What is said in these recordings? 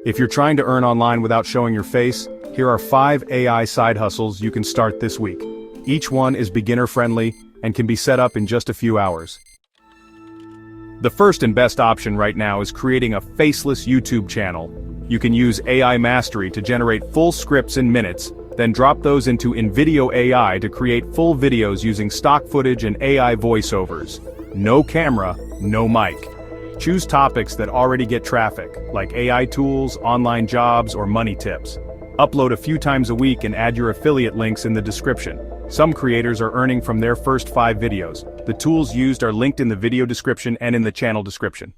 If you're trying to earn online without showing your face, here are 5 AI side hustles you can start this week. Each one is beginner-friendly and can be set up in just a few hours. The first and best option right now is creating a faceless YouTube channel. You can use AI Mastery to generate full scripts in minutes, then drop those into InVideo AI to create full videos using stock footage and AI voiceovers. No camera, no mic. Choose topics that already get traffic, like AI tools, online jobs, or money tips. Upload a few times a week and add your affiliate links in the description. Some creators are earning from their first 5 videos. The tools used are linked in the video description and in the channel description.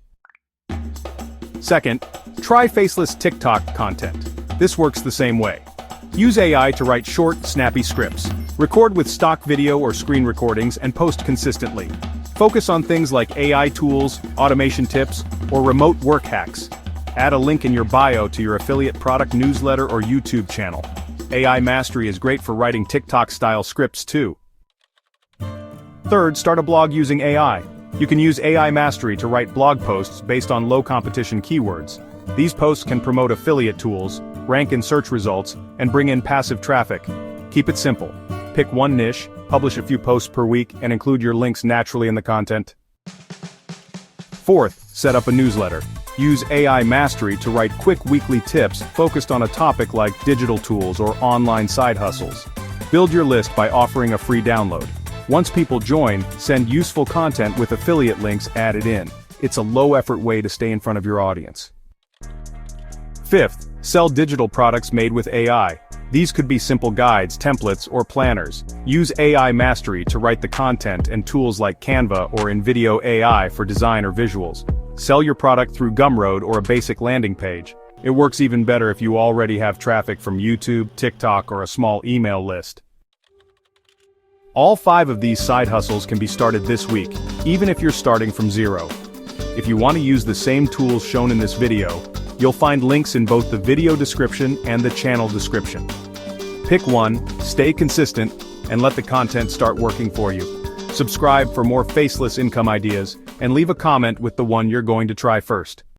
Second, try faceless TikTok content. This works the same way. Use AI to write short, snappy scripts. Record with stock video or screen recordings and post consistently. Focus on things like AI tools, automation tips, or remote work hacks. Add a link in your bio to your affiliate product newsletter or YouTube channel. AI Mastery is great for writing TikTok-style scripts too. Third, start a blog using AI. You can use AI Mastery to write blog posts based on low-competition keywords. These posts can promote affiliate tools, rank in search results, and bring in passive traffic. Keep it simple. Pick one niche, publish a few posts per week, and include your links naturally in the content. Fourth, set up a newsletter. Use AI Mastery to write quick weekly tips focused on a topic like digital tools or online side hustles. Build your list by offering a free download. Once people join, send useful content with affiliate links added in. It's a low-effort way to stay in front of your audience. Fifth, sell digital products made with AI. These could be simple guides, templates, or planners. Use AI Mastery to write the content and tools like Canva or InVideo AI for design or visuals. Sell your product through Gumroad or a basic landing page. It works even better if you already have traffic from YouTube, TikTok, or a small email list. All 5 of these side hustles can be started this week, even if you're starting from zero. If you want to use the same tools shown in this video, you'll find links in both the video description and the channel description. Pick one, stay consistent, and let the content start working for you. Subscribe for more faceless income ideas, and leave a comment with the one you're going to try first.